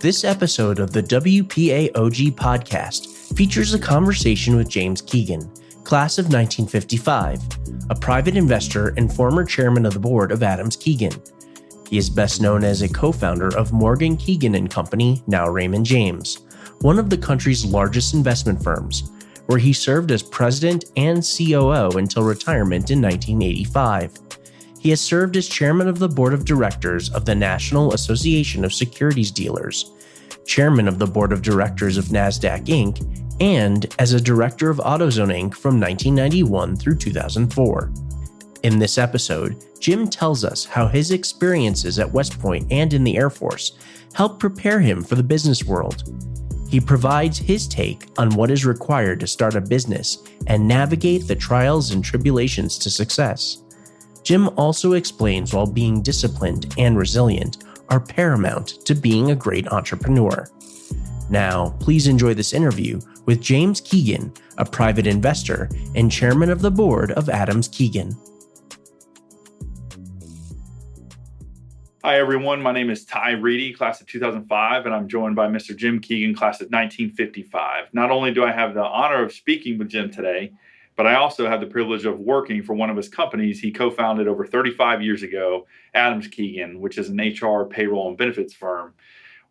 This episode of the WPAOG podcast features a conversation with James Keegan, class of 1955, a private investor and former chairman of the Board of Adams Keegan. He is best known as a co-founder of Morgan Keegan Company, now Raymond James, one of the country's largest investment firms, where he served as president and COO until retirement in 1985. He has served as chairman of the board of directors of the National Association of Securities Dealers, chairman of the board of directors of NASDAQ Inc., and as a director of AutoZone Inc. from 1991 through 2004. In this episode, Jim tells us how his experiences at West Point and in the Air Force helped prepare him for the business world. He provides his take on what is required to start a business and navigate the trials and tribulations to success. Jim also explains why being disciplined and resilient are paramount to being a great entrepreneur. Now, please enjoy this interview with James Keegan, a private investor and chairman of the board of Adams Keegan. Hi, everyone. My name is Tye Reedy, class of 2005, and I'm joined by Mr. Jim Keegan, class of 1955. Not only do I have the honor of speaking with Jim today, but I also have the privilege of working for one of his companies he co-founded over 35 years ago, Adams Keegan, which is an HR, payroll, and benefits firm.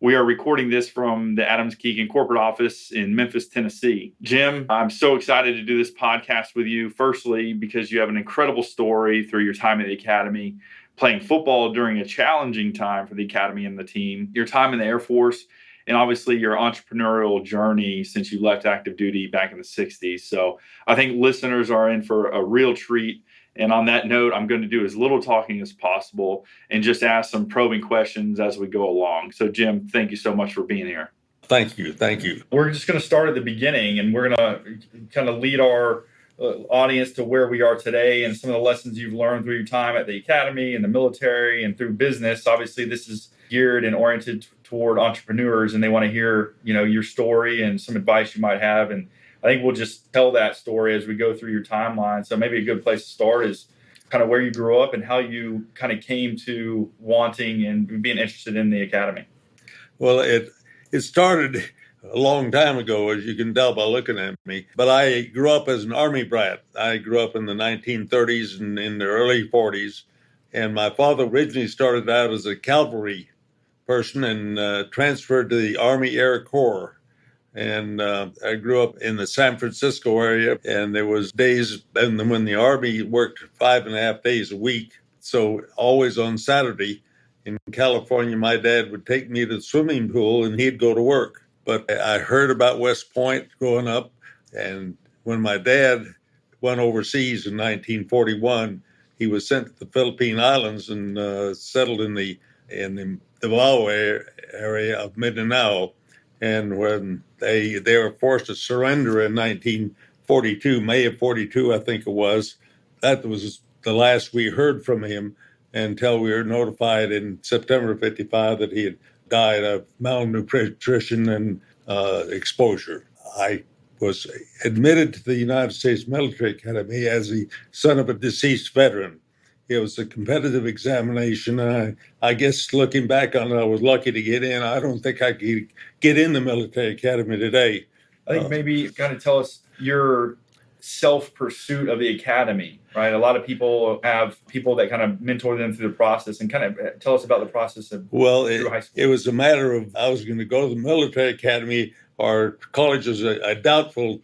We are recording this from the Adams Keegan corporate office in Memphis, Tennessee. Jim, I'm so excited to do this podcast with you, firstly, because you have an incredible story through your time at the Academy, playing football during a challenging time for the Academy and the team, your time in the Air Force, and obviously your entrepreneurial journey since you left active duty back in the 60s. So I think listeners are in for a real treat. And on that note, I'm going to do as little talking as possible and just ask some probing questions as we go along. So Jim, thank you so much for being here. Thank you. Thank you. We're just going to start at the beginning, and we're going to kind of lead our audience to where we are today and some of the lessons you've learned through your time at the Academy and the military and through business. Obviously, this is geared and oriented toward entrepreneurs, and they want to hear, your story and some advice you might have. And I think we'll just tell that story as we go through your timeline. So maybe a good place to start is kind of where you grew up and how you kind of came to wanting and being interested in the Academy. Well, it started a long time ago, as you can tell by looking at me. But I grew up as an Army brat. I grew up in the 1930s and in the early 40s. And my father originally started out as a cavalry person and transferred to the Army Air Corps. And I grew up in the San Francisco area, and there was days when the Army worked 5.5 days a week. So always on Saturday in California, my dad would take me to the swimming pool and he'd go to work. But I heard about West Point growing up, and when my dad went overseas in 1941, he was sent to the Philippine Islands and settled in the Davao area of Mindanao. And when they were forced to surrender in 1942, May of 42, I think it was, that was the last we heard from him until we were notified in September of 55 that he had died of malnutrition and exposure. I was admitted to the United States Military Academy as the son of a deceased veteran. It was a competitive examination, and I guess looking back on it, I was lucky to get in. I don't think I could get in the military academy today. I think maybe kind of tell us your self-pursuit of the academy, right? A lot of people have people that kind of mentor them through the process, and kind of tell us about the process of through high school. It was a matter of I was going to go to the military academy or college was a doubtful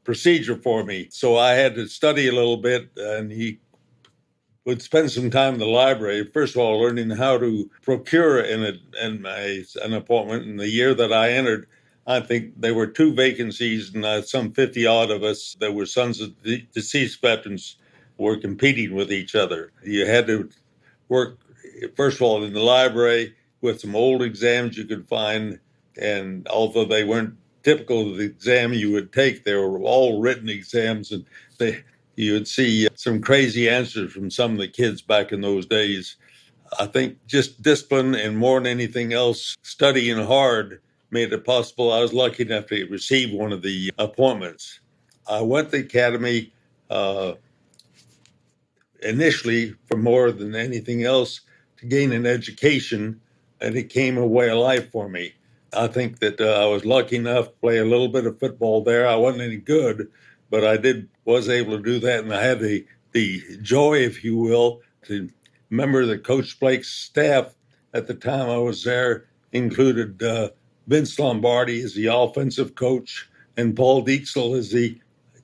procedure for me. So I had to study a little bit, and he would spend some time in the library, first of all, learning how to procure an appointment. In the year that I entered, I think there were 2 vacancies, and some 50 odd of us that were sons of deceased veterans were competing with each other. You had to work, first of all, in the library with some old exams you could find, and although they weren't typical of the exam you would take, they were all written exams, and you would see some crazy answers from some of the kids back in those days. I think just discipline and more than anything else, studying hard made it possible. I was lucky enough to receive one of the appointments. I went to the academy initially for more than anything else to gain an education, and it became a way of life for me. I think that I was lucky enough to play a little bit of football there. I wasn't any good, but was able to do that, and I had the joy, if you will, to remember that Coach Blake's staff at the time I was there included Vince Lombardi as the offensive coach and Paul Dietzel as the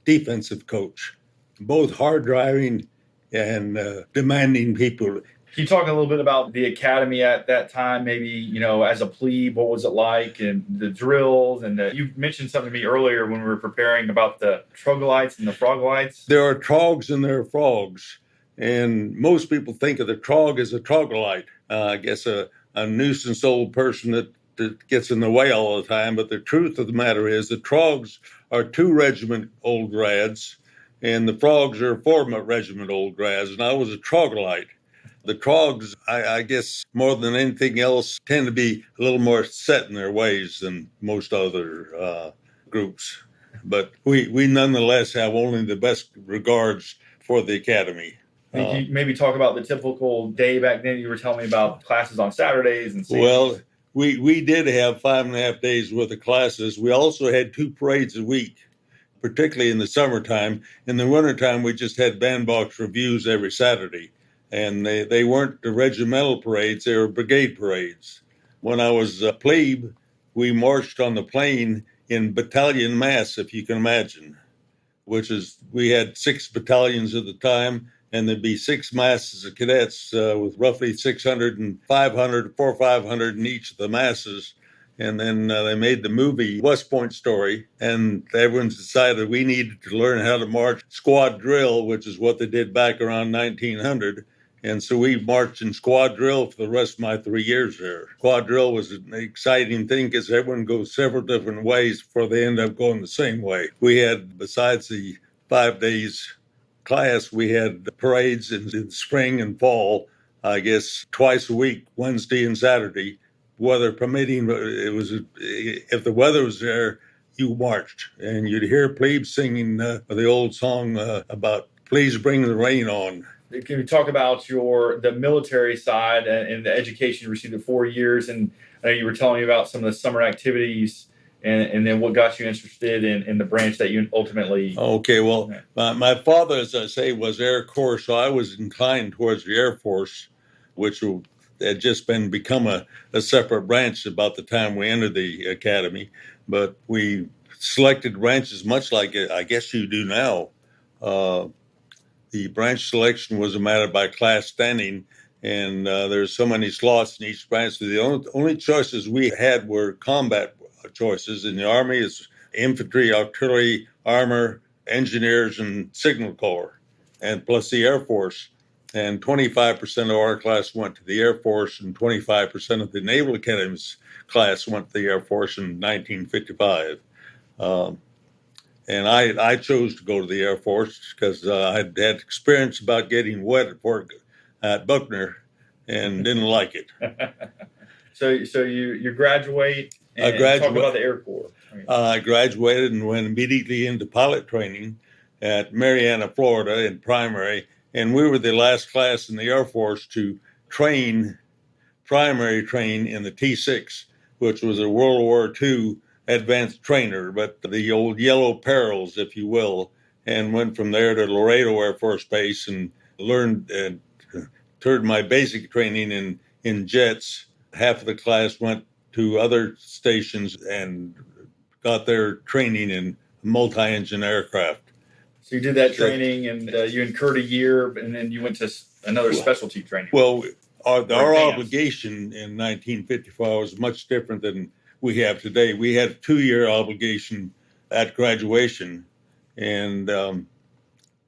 defensive coach, both hard driving and demanding people. Can you talk a little bit about the academy at that time? Maybe, as a plebe, what was it like, and the drills? And you mentioned something to me earlier when we were preparing about the troglodytes and the froglites. There are trogs and there are frogs. And most people think of the trog as a troglodyte. I guess a nuisance old person that gets in the way all the time. But the truth of the matter is the trogs are 2 regiment old grads, and the frogs are 4 regiment old grads. And I was a troglodyte. The trogs, I guess, more than anything else, tend to be a little more set in their ways than most other groups. But we nonetheless have only the best regards for the academy. Can you maybe talk about the typical day back then? You were telling me about classes on Saturdays and Sundays. Well, we did have 5.5 days worth of classes. We also had 2 parades a week, particularly in the summertime. In the wintertime, we just had bandbox reviews every Saturday. And they weren't the regimental parades, they were brigade parades. When I was a plebe, we marched on the plain in battalion mass, if you can imagine, we had 6 battalions at the time, and there'd be 6 masses of cadets with roughly 600 and 500, 400, 500 in each of the masses. And then they made the movie West Point Story, and everyone's decided we needed to learn how to march squad drill, which is what they did back around 1900. And so we marched in squad drill for the rest of my 3 years there. Squad drill was an exciting thing because everyone goes several different ways before they end up going the same way. We had, besides the 5 days class, we had parades in spring and fall, I guess twice a week, Wednesday and Saturday. Weather permitting, if the weather was there, you marched. And you'd hear plebes singing the old song about "Please Bring the Rain On." Can we talk about the military side and the education you received at 4 years? And I know you were telling me about some of the summer activities and then what got you interested in the branch that you ultimately... Okay, well, my father, as I say, was Air Corps, so I was inclined towards the Air Force, which had just become a separate branch about the time we entered the academy. But we selected branches much like I guess you do now. The branch selection was a matter by class standing, and there's so many slots in each branch. So the only choices we had were combat choices. In the Army, it's infantry, artillery, armor, engineers, and signal corps, and plus the Air Force. And 25% of our class went to the Air Force, and 25% of the Naval Academy's class went to the Air Force in 1955. And I chose to go to the Air Force because I had experience about getting wet at Buckner and didn't like it. So you graduate and talk about the Air Corps. I graduated and went immediately into pilot training at Marianna, Florida in primary. And we were the last class in the Air Force to primary train in the T-6, which was a World War II advanced trainer, but the old yellow perils, if you will, and went from there to Laredo Air Force Base and learned and turned my basic training in jets. Half of the class went to other stations and got their training in multi-engine aircraft. So you did that training, and you incurred a year, and then you went to another specialty training. Well, our obligation in 1954 was much different than we have today. We had a 2-year obligation at graduation, and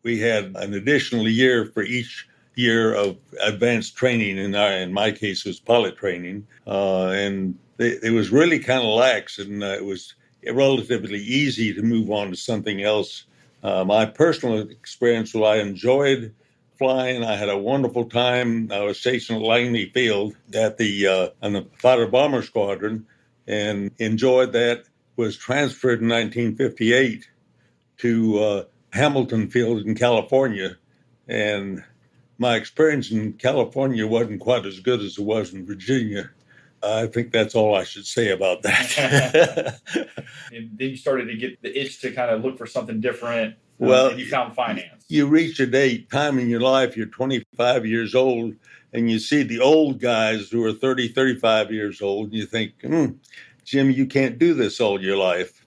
we had an additional year for each year of advanced training. In my case, it was pilot training, and it was really kind of lax, and it was relatively easy to move on to something else. My personal experience, well, I enjoyed flying. I had a wonderful time. I was stationed at Langley Field on the fighter bomber squadron, and enjoyed that. Was transferred in 1958 to Hamilton Field in California, and my experience in California wasn't quite as good as it was in Virginia. I think that's all I should say about that. And then you started to get the itch to kind of look for something different. Well, and you found finance. You reach a time in your life, you're 25 years old, and you see the old guys who are 30, 35 years old, and you think, Jim, you can't do this all your life.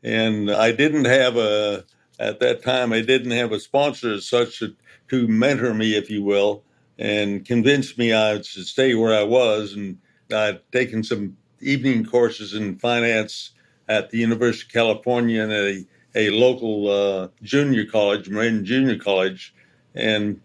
And I didn't have at that time, I didn't have a sponsor as such to mentor me, if you will, and convince me I should stay where I was. And I'd taken some evening courses in finance at the University of California and a local junior college, Marine Junior College, and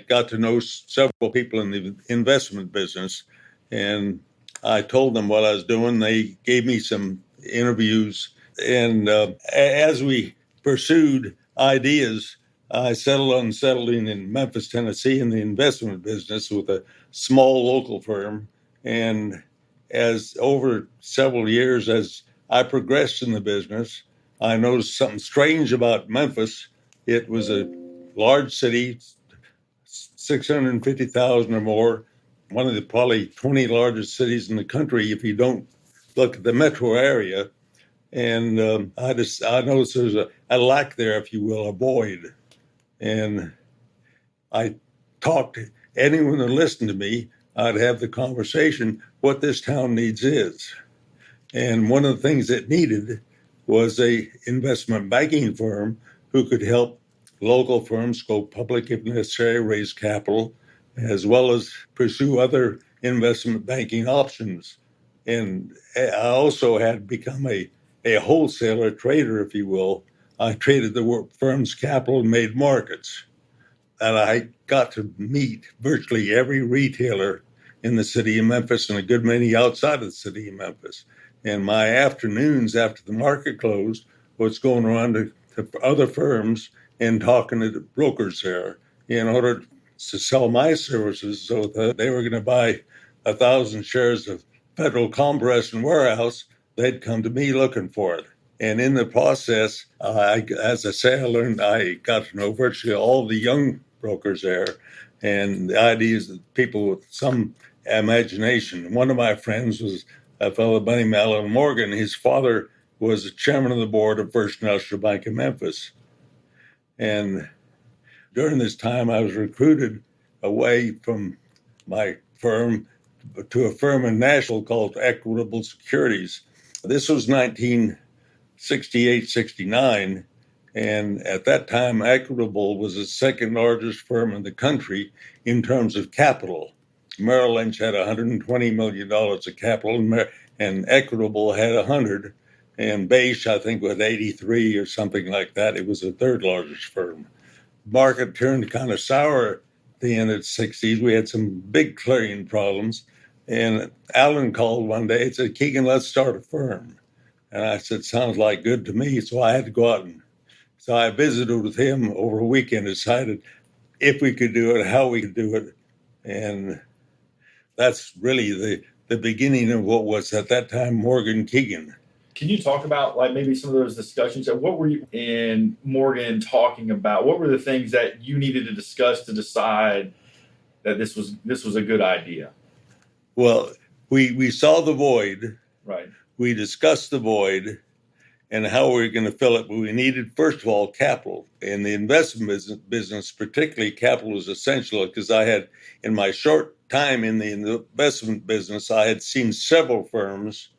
got to know several people in the investment business. And I told them what I was doing. They gave me some interviews. And as we pursued ideas, I settled on settling in Memphis, Tennessee in the investment business with a small local firm. And as over several years, as I progressed in the business, I noticed something strange about Memphis. It was a large city, 650,000 or more, one of the probably 20 largest cities in the country if you don't look at the metro area. And I noticed there's a lack there, if you will, a void. And I talked to anyone that listened to me. I'd have the conversation, what this town needs is. And one of the things it needed was a investment banking firm who could help local firms go public if necessary, raise capital, as well as pursue other investment banking options. And I also had become a wholesaler, trader, if you will. I traded the firm's capital and made markets. And I got to meet virtually every retailer in the city of Memphis and a good many outside of the city of Memphis. And my afternoons after the market closed was going around to other firms and talking to the brokers there in order to sell my services so that they were going to buy 1,000 shares of Federal Compress and Warehouse. They'd come to me looking for it. And in the process, as I say, I got to know virtually all the young brokers there. And the idea is that people with some imagination. One of my friends was a fellow by the name of Alan Morgan. His father was the chairman of the board of First National Bank of Memphis. And during this time, I was recruited away from my firm to a firm in Nashville called Equitable Securities. This was 1968, 69. And at that time, Equitable was the second largest firm in the country in terms of capital. Merrill Lynch had $120 million of capital, and Equitable had 100, and Beige, I think, was 83 or something like that. It was the third largest firm. Market turned kind of sour at the end of the 60s. We had some big clearing problems, and Alan called one day and said, "Keegan, let's start a firm." And I said, "Sounds like good to me." So I had to go out so I visited with him over a weekend, decided if we could do it, how we could do it, and that's really the beginning of what was at that time Morgan Keegan. Can you talk about like maybe some of those discussions? What were you and Morgan talking about? What were the things that you needed to discuss to decide that this was a good idea? Well, we saw the void. Right. We discussed the void and how we were going to fill it. But we needed, first of all, capital. In the investment business, particularly, capital was essential because I had, in my short time in the investment business, I had seen several firms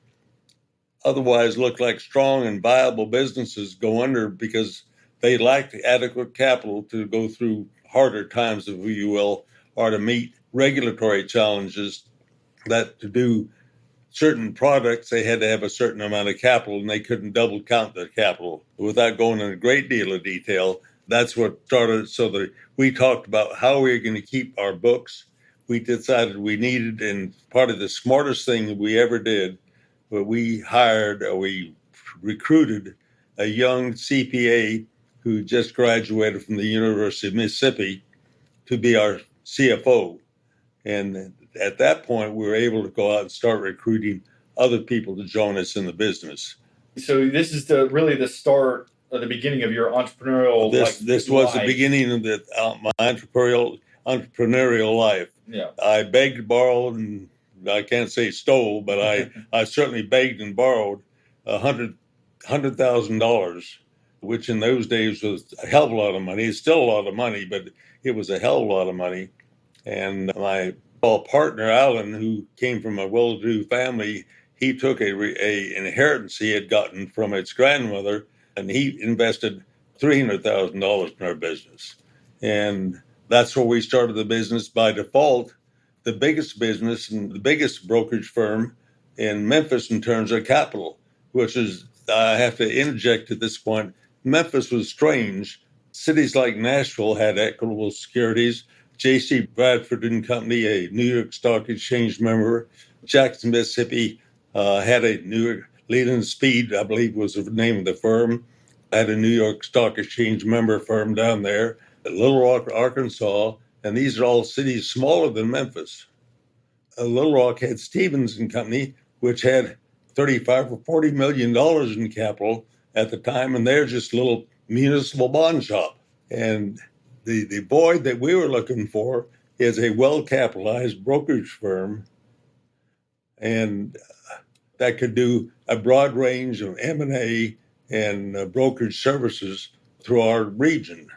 otherwise look like strong and viable businesses go under because they lacked adequate capital to go through harder times, if you will, or to meet regulatory challenges that to do certain products, they had to have a certain amount of capital and they couldn't double count their capital. Without going into a great deal of detail, that's what started. So that we talked about how we were going to keep our books. We decided we needed, and part of the smartest thing that we ever did, but we recruited a young CPA who just graduated from the University of Mississippi to be our CFO. And at that point, we were able to go out and start recruiting other people to join us in the business. So this is really the start or the beginning of your entrepreneurial life. This was the beginning of my entrepreneurial life. Yeah. I begged, borrowed, and I can't say stole, but I certainly begged and borrowed $100,000, which in those days was a hell of a lot of money. It's still a lot of money, but it was a hell of a lot of money. And my partner, Alan, who came from a well-to-do family, he took a inheritance he had gotten from his grandmother, and he invested $300,000 in our business. And that's where we started the business by default. The biggest business and the biggest brokerage firm in Memphis in terms of capital, which is, I have to interject at this point, Memphis was strange. Cities like Nashville had Equitable Securities, J.C. Bradford and Company, a New York Stock Exchange member. Jackson, Mississippi had a New York Leland Speed, I believe was the name of the firm, had a New York Stock Exchange member firm down there. Little Rock, Arkansas, and these are all cities smaller than Memphis. Little Rock had Stevens and Company, which had $35 or $40 million in capital at the time, and they're just a little municipal bond shop. And the void that we were looking for is a well-capitalized brokerage firm, and that could do a broad range of M&A and brokerage services through our region.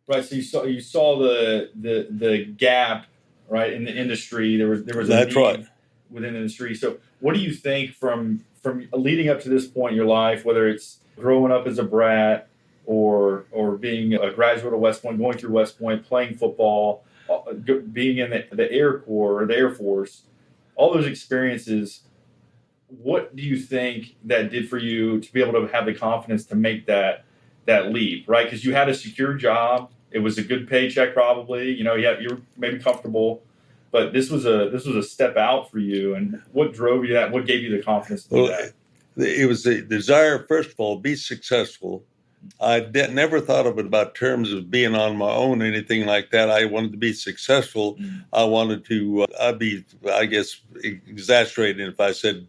Right. So you saw the gap, right, in the industry. There was a need right. within the industry. So what do you think from leading up to this point in your life, whether it's growing up as a brat or being a graduate of West Point, going through West Point, playing football, being in the Air Corps or the Air Force, all those experiences, what do you think that did for you to be able to have the confidence to make that leap, right? Because you had a secure job. It was a good paycheck, probably. You were maybe comfortable, but this was a step out for you. And what drove you that? What gave you the confidence to do that? It was the desire, first of all, be successful. I never thought of it about terms of being on my own or anything like that. I wanted to be successful. I wanted to, I'd be, I guess, exaggerating if I said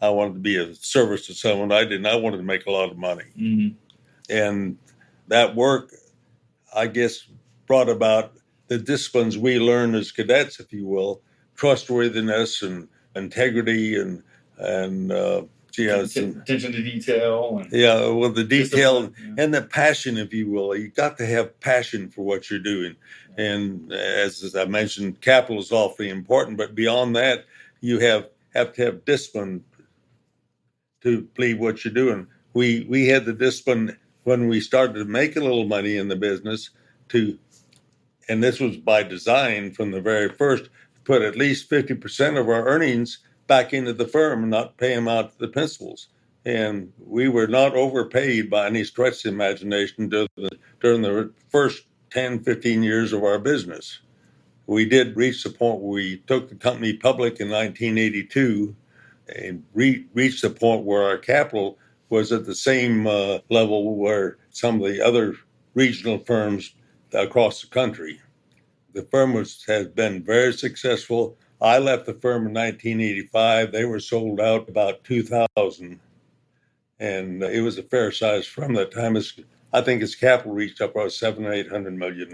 I wanted to be of service to someone. I didn't. I wanted to make a lot of money. Mm-hmm. And that work, I guess, brought about the disciplines we learned as cadets, if you will, trustworthiness and integrity and attention to detail. And the detail and the passion, if you will. You got to have passion for what you're doing. And as I mentioned, capital is awfully important, but beyond that, you have to have discipline to believe what you're doing. We had the discipline when we started to make a little money in the business and this was by design from the very first, put at least 50% of our earnings back into the firm and not pay them out to the principals. And we were not overpaid by any stretch of the imagination during the first 10, 15 years of our business. We did reach the point where we took the company public in 1982 and reached the point where our capital was at the same level where some of the other regional firms across the country. The firm has been very successful. I left the firm in 1985. They were sold out about 2000, and it was a fair sized firm at that time. I think its capital reached up about $700 or $800 million.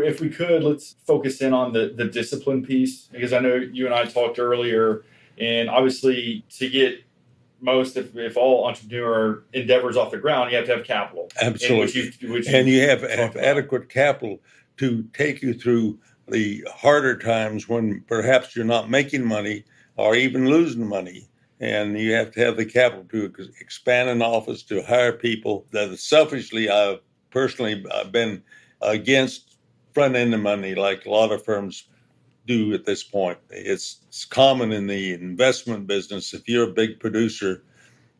If we could, let's focus in on the discipline piece, because I know you and I talked earlier, and obviously to get most, if all entrepreneur endeavors off the ground, you have to have capital. Absolutely. And you have adequate capital to take you through the harder times when perhaps you're not making money or even losing money. And you have to have the capital to expand an office, to hire people. That selfishly, I've personally been against front-end money like a lot of firms do at this point. It's common in the investment business. If you're a big producer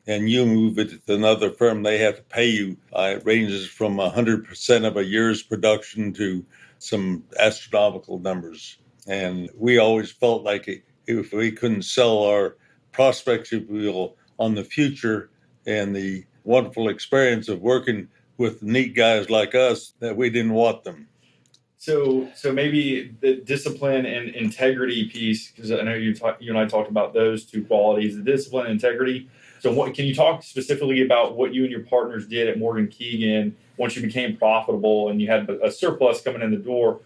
and you move it to another firm, they have to pay you. It ranges from 100% of a year's production to some astronomical numbers. And we always felt like if we couldn't sell our prospects, if you will, on the future and the wonderful experience of working with neat guys like us, that we didn't want them. So maybe the discipline and integrity piece, because I know you and I talked about those two qualities, the discipline and integrity. So can you talk specifically about what you and your partners did at Morgan Keegan once you became profitable and you had a surplus coming in the door?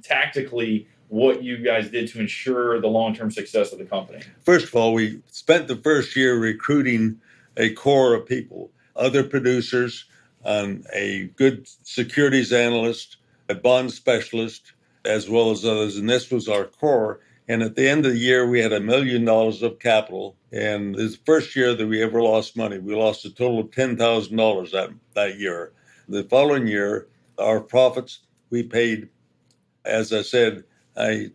Tactically, what you guys did to ensure the long-term success of the company. First of all, we spent the first year recruiting a core of people, other producers, a good securities analyst, a bond specialist, as well as others. And this was our core. And at the end of the year, we had $1 million of capital. And this is the first year that we ever lost money. We lost a total of $10,000 that year. The following year, our profits, we paid, as I said, a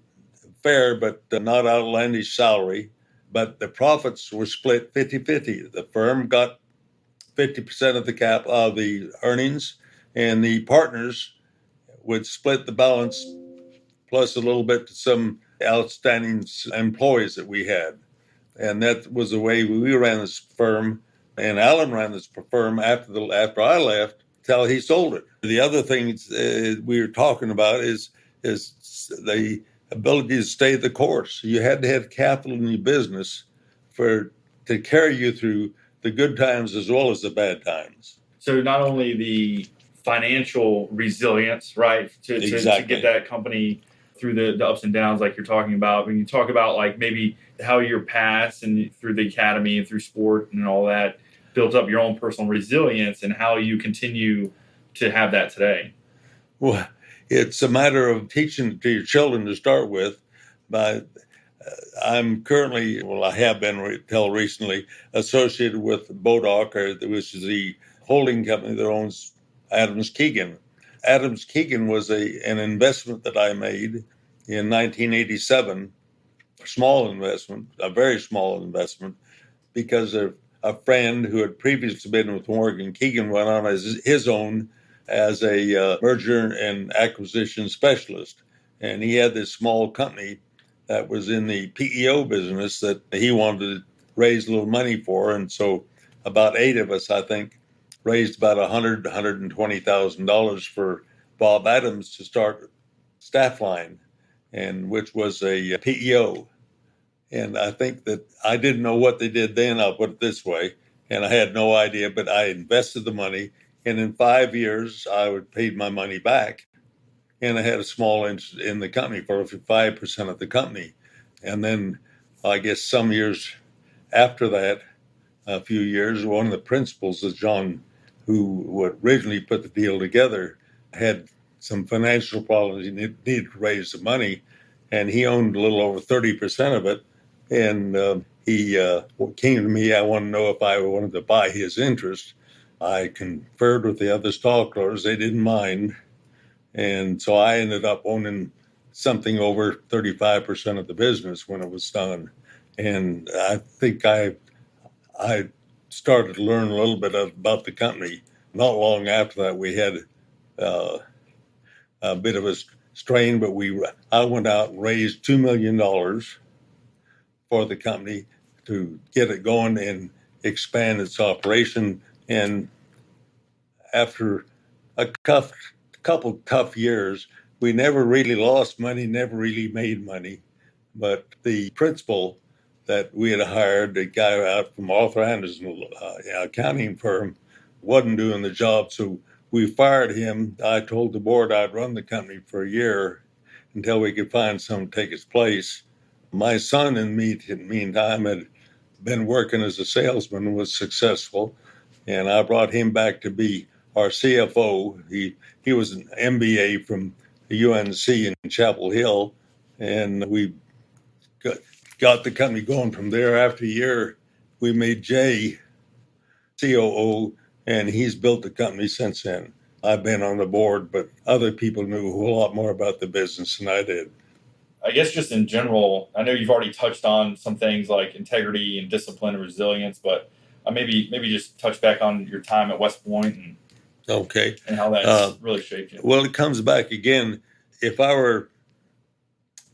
fair but not outlandish salary. But the profits were split 50-50. The firm got 50% of the earnings, and the partners would split the balance plus a little bit to some outstanding employees that we had. And that was the way we ran this firm. And Alan ran this firm after I left till he sold it. The other thing we were talking about is the ability to stay the course. You had to have capital in your business to carry you through the good times as well as the bad times. So not only the financial resilience, right, to get that company through the ups and downs like you're talking about. When you talk about like maybe how your past and through the academy and through sport and all that built up your own personal resilience and how you continue to have that today. Well, it's a matter of teaching to your children to start with. But I'm currently, I have been until recently, associated with BODOC, which is the holding company that owns Adams Keegan. Adams Keegan was an investment that I made in 1987, a very small investment, because of a friend who had previously been with Morgan Keegan went on as his own as a merger and acquisition specialist. And he had this small company that was in the PEO business that he wanted to raise a little money for. And so about 8 of us, I think, raised about $120,000 for Bob Adams to start Staffline, and which was a PEO. And I think that I didn't know what they did then, I'll put it this way, and I had no idea, but I invested the money, and in 5 years, I would pay my money back. And I had a small interest in the company for 5% of the company. And then I guess some years after that, a few years, one of the principals is John, who originally put the deal together, had some financial problems. He needed to raise the money, and he owned a little over 30% of it. And he came to me. I wanted to know if I wanted to buy his interest. I conferred with the other stockholders. They didn't mind. And so I ended up owning something over 35% of the business when it was done. And I think I started to learn a little bit about the company. Not long after that, we had a bit of a strain, but I went out and raised $2 million for the company to get it going and expand its operation. And after a couple tough years, we never really lost money, never really made money. But the principal that we had hired, a guy out from Arthur Anderson accounting firm, wasn't doing the job, so we fired him. I told the board I'd run the company for a year until we could find someone to take his place. My son in the meantime had been working as a salesman and was successful, and I brought him back to be our CFO. He was an MBA from the UNC in Chapel Hill, and we got the company going from there. After a year, we made Jay COO, and he's built the company since then. I've been on the board, but other people knew a whole lot more about the business than I did. I guess just in general, I know you've already touched on some things like integrity and discipline and resilience, but maybe just touch back on your time at West Point and how that's really shaped you. Well, it comes back again. If I were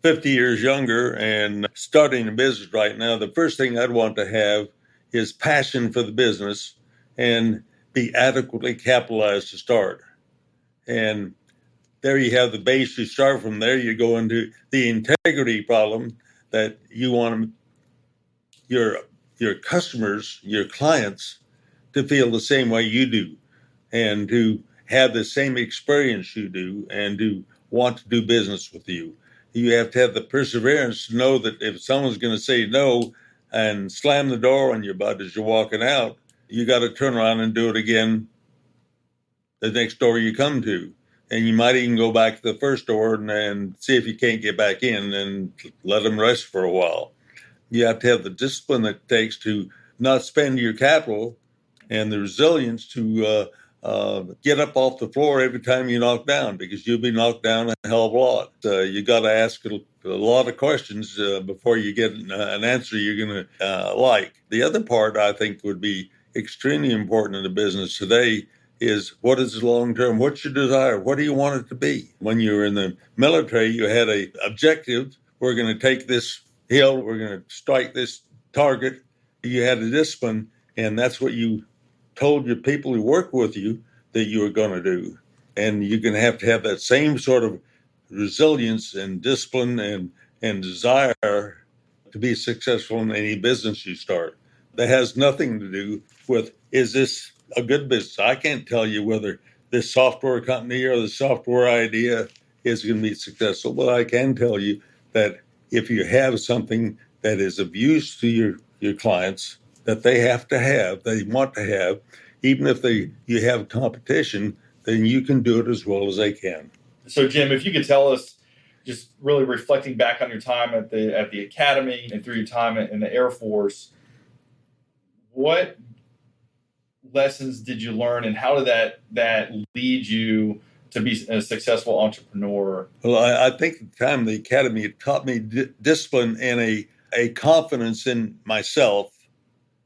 50 years younger and starting a business right now, the first thing I'd want to have is passion for the business and be adequately capitalized to start. And there you have the base. You start from there. You go into the integrity problem that you want your customers, your clients, to feel the same way you do, and to have the same experience you do, and to want to do business with you. You have to have the perseverance to know that if someone's going to say no and slam the door on your butt as you're walking out, you got to turn around and do it again the next door you come to. And you might even go back to the first door and see if you can't get back in and let them rest for a while. You have to have the discipline that it takes to not spend your capital and the resilience to get up off the floor every time you knock down, because you'll be knocked down a hell of a lot. You got to ask a lot of questions before you get an answer you're going to like. The other part I think would be extremely important in the business today is, what is the long term? What's your desire? What do you want it to be? When you were in the military, you had a objective. We're going to take this hill. We're going to strike this target. You had a discipline, and that's what you told your people who work with you that you were going to do. And you're going to have that same sort of resilience and discipline and desire to be successful in any business you start. That has nothing to do with, is this a good business? I can't tell you whether this software company or the software idea is going to be successful, but I can tell you that if you have something that is of use to your clients, that they want to have, even if you have competition, then you can do it as well as they can. So, Jim, if you could tell us, just really reflecting back on your time at the academy and through your time in the Air Force, what lessons did you learn, and how did that lead you to be a successful entrepreneur? Well, I think at the time the academy taught me discipline and a confidence in myself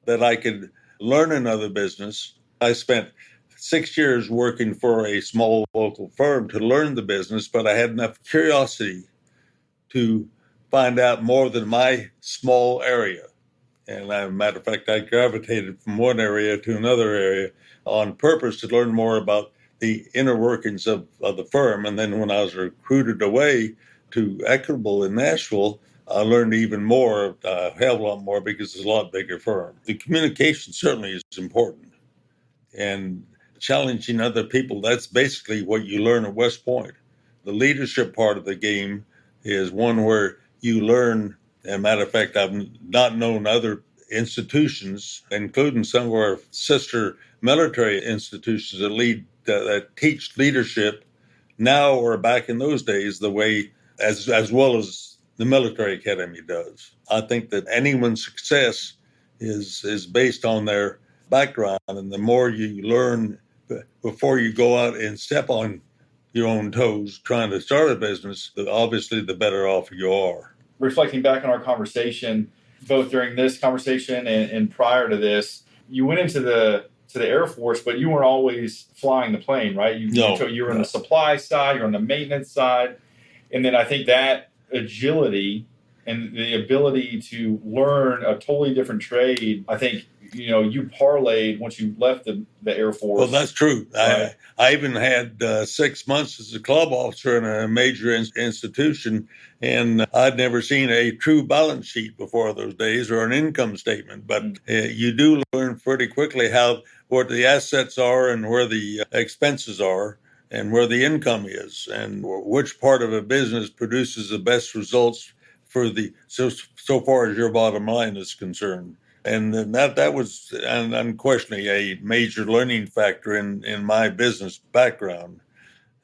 that I could learn another business. I spent 6 years working for a small local firm to learn the business, but I had enough curiosity to find out more than my small area. And as a matter of fact, I gravitated from one area to another area on purpose to learn more about the inner workings of the firm. And then when I was recruited away to Equitable in Nashville, I learned even more, a hell of a lot more, because it's a lot bigger firm. The communication certainly is important. And challenging other people, that's basically what you learn at West Point. The leadership part of the game is one where you learn. As a matter of fact, I've not known other institutions, including some of our sister military institutions that teach leadership now or back in those days the way as well as the military academy does. I think that anyone's success is based on their background, and the more you learn before you go out and step on your own toes trying to start a business, obviously the better off you are. Reflecting back on our conversation, both during this conversation and prior to this, you went into the Air Force, but you weren't always flying the plane, right? You were on the supply side, you're on the maintenance side. And then I think that agility and the ability to learn a totally different trade, I think, you parlayed once you left the Air Force. Well, that's true. Right? I even had 6 months as a club officer in a major institution, and I'd never seen a true balance sheet before those days or an income statement. But you do learn pretty quickly what the assets are and where the expenses are and where the income is and which part of a business produces the best results for so far as your bottom line is concerned. And that was unquestionably a major learning factor in my business background.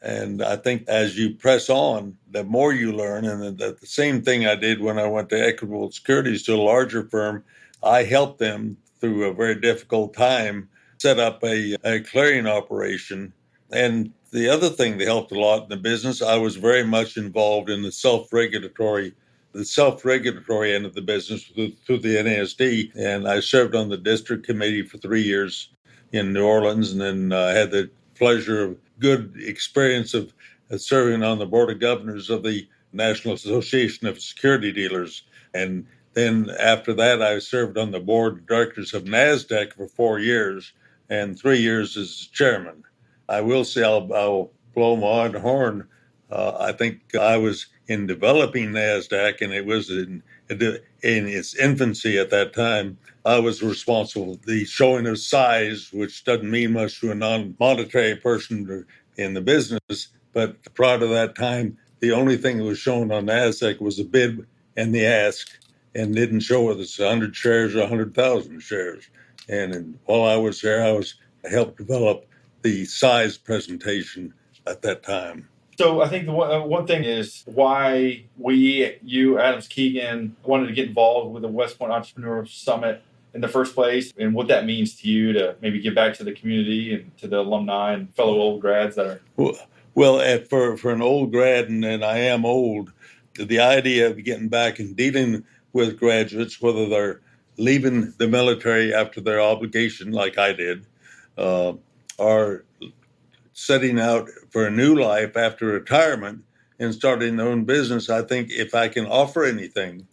And I think as you press on, the more you learn, and the same thing I did when I went to Equitable Securities, to a larger firm. I helped them through a very difficult time set up a clearing operation. And the other thing that helped a lot in the business, I was very much involved in the self-regulatory end of the business through the NASD. And I served on the district committee for 3 years in New Orleans, and then had the pleasure of good experience of serving on the Board of Governors of the National Association of Security Dealers. And then after that, I served on the Board of Directors of NASDAQ for 4 years and 3 years as chairman. I will say, I'll blow my own horn. I think I was in developing NASDAQ, and it was in its infancy at that time. I was responsible for the showing of size, which doesn't mean much to a non-monetary person in the business. But prior to that time, the only thing that was shown on NASDAQ was the bid and the ask, and didn't show whether it's 100 shares or 100,000 shares. And while I was there, I helped develop the size presentation at that time. So I think the one thing is why you, Adams Keegan, wanted to get involved with the West Point Entrepreneur Summit in the first place, and what that means to you to maybe give back to the community and to the alumni and fellow old grads that are. Well, for an old grad, and I am old, the idea of getting back and dealing with graduates, whether they're leaving the military after their obligation, like I did, or setting out for a new life after retirement and starting their own business, I think if I can offer anything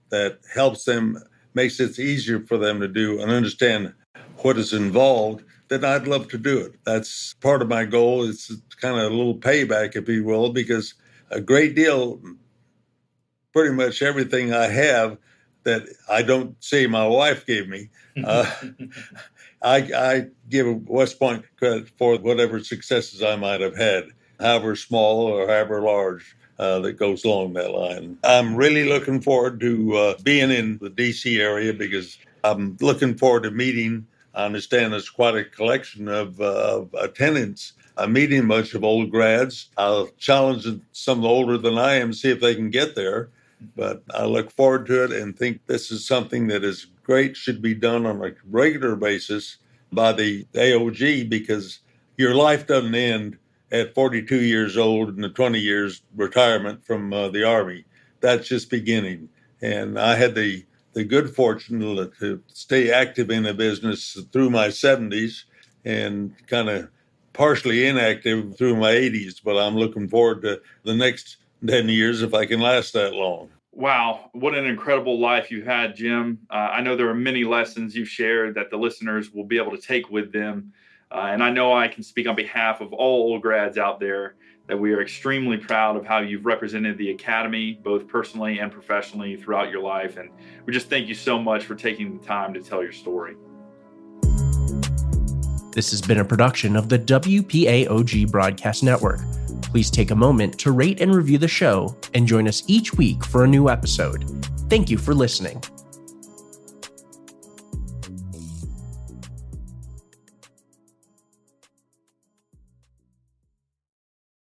that helps them, makes it easier for them to do and understand what is involved, then I'd love to do it. That's part of my goal. It's kind of a little payback, if you will, because a great deal, pretty much everything I have that I don't say my wife gave me, I give West Point credit for whatever successes I might have had, however small or however large, that goes along that line. I'm really looking forward to being in the D.C. area because I'm looking forward to meeting. I understand there's quite a collection of attendants. I'm meeting a bunch of old grads. I'll challenge some older than I am, see if they can get there. But I look forward to it and think this is something that is great, should be done on a regular basis by the AOG, because your life doesn't end at 42 years old and the 20 years retirement from the Army. That's just beginning. And I had the good fortune to stay active in the business through my 70s and kind of partially inactive through my 80s, but I'm looking forward to the next 10 years if I can last that long. Wow, what an incredible life you've had, Jim. I know there are many lessons you've shared that the listeners will be able to take with them. And I know I can speak on behalf of all old grads out there that we are extremely proud of how you've represented the Academy, both personally and professionally throughout your life. And we just thank you so much for taking the time to tell your story. This has been a production of the WPAOG Broadcast Network. Please take a moment to rate and review the show and join us each week for a new episode. Thank you for listening.